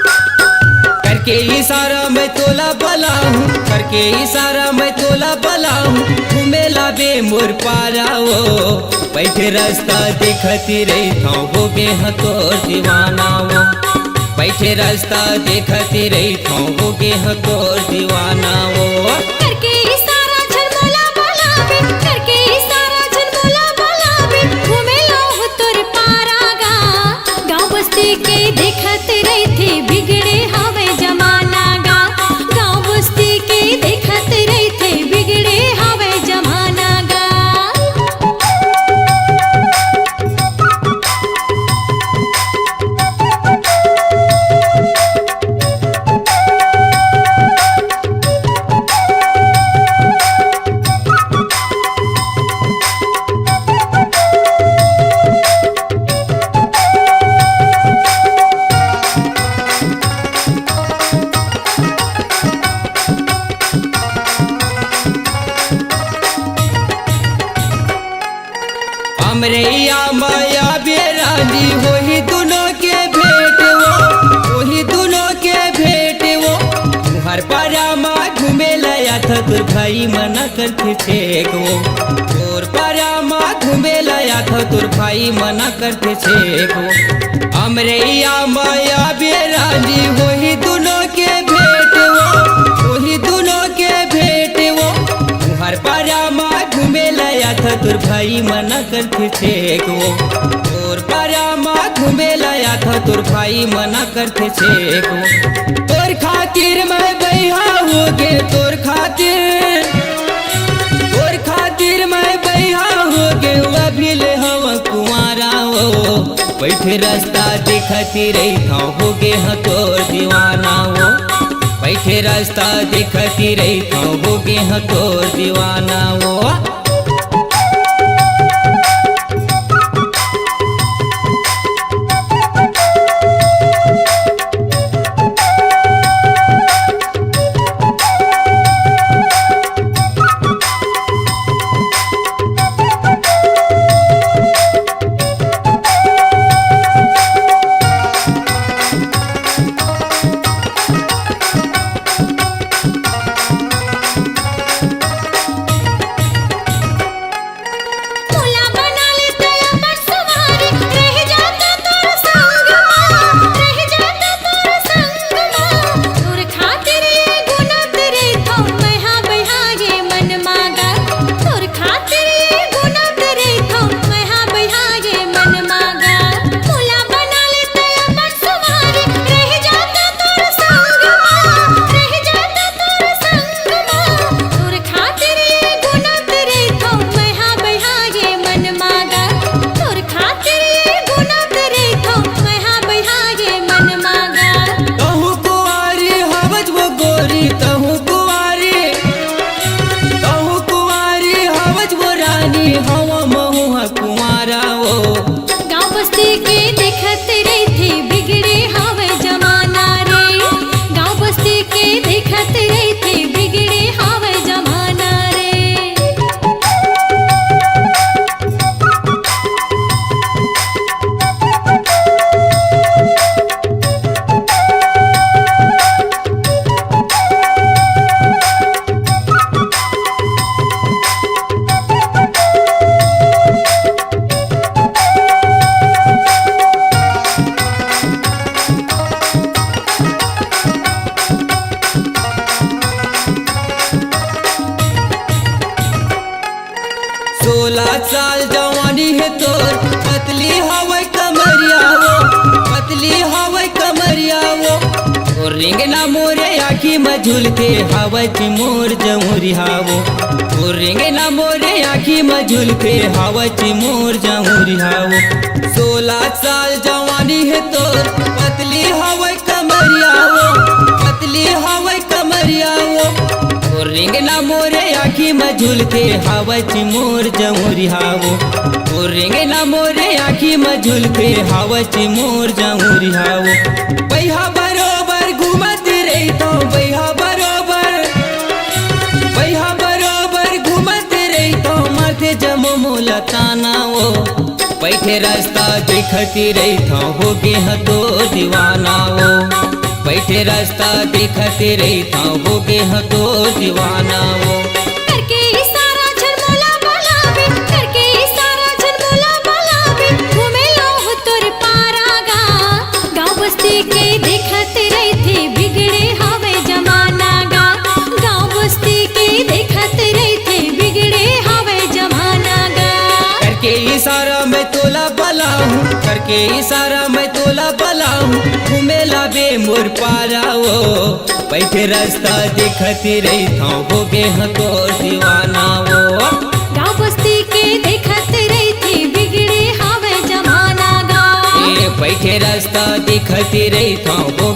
करके इशारा मैं तोला बला हूँ, करके इशारा मैं तोला बला हूँ, घूमेला बे मोर पारा वो बैठे रास्ता देखती रही था हो गे तोर दीवाना वो बैठे रास्ता देखती रही था हो गे तोर दीवाना वो करके इशारा झलमोला बोलावे, करके इशारा झलमोला बोलावे, घूमेला हो तोर पारा गा। गाँव बस्ती के देखत रही थी बिगड़े हवे जमाना गा। गाँव बस्ती के देखत रही थी बिगड़े हवे जमाना गा। हमरैया माया बेरानी वही दोनों के भेंट वो वही दोनों के भेंट वो हर पारा माँ घूमे लाया था तोर भाई मना करते छेक वो तोर पारा माँ घूमे लाया था तोर भाई मना करते छेक वो हमरैया माया बेरानी वही दोनों के भेंट वो वही दोनों के भेंट वो हर पारा माँ घूमे लाया था तोर भाई मना करते छेक वो तोर पारा माँ घूमे लाया था तोर भाई मना करते छेक वो तोर खातिर मैं बैहा हो गे तोर खातिर मैं बैहा हो गे अभी ले हवा कुंवारा वो बैठे रास्ता देखती रही था हो गे तोर दीवाना वो बैठे रास्ता देखती रही था हो गे तोर दीवाना वो साल जवानी है तोर पतली हवा कमरिया वो पतली हवा कमरिया वो रिंगना मोरे आखी में झुलके हवा मोर जमुरी हावो रिंगना मोरे आखी में झुलके हवा मोर जमुरी हावो 16 साल जवानी है तोर पतली हवा कमरिया वो पतली हवा कमरिया वो रेंगना मोरे आखी में झुलके हावच मोर जमुरी हावो ओ रेंगना मोरे आखी में झुलके हावच मोर जमुरी हावो बैहा बरोबर घूमत रहितो बैहा बरोबर घूमत रहितो माथे जमो मोला तानाओ बैठे रास्ता देखती रहितो होगे हतो दीवानाओ बैठे रास्ता देखते रहता होगे हतो दीवाना वो करके इशारा झरमोला बोलावे करके इशारा झरमोला बोलावे घूमे लो हो तोर पारागा गाँव बस्ती के देखते रहते बिगड़े हवे जमाना गा गाँव बस्ती के देखते रहते बिगड़े हवे जमाना गा करके इशारा मैं तोला बलाऊं करके इशारा मैं तोला बलाऊं घूमेला बे मोर पाराओ बैठे रास्ता देखती रहता होगे हतो दीवाना वो गाँव बस्ती के देखते रहते बिगड़े हवे जमाना गा बैठे रास्ता देखती रहता हो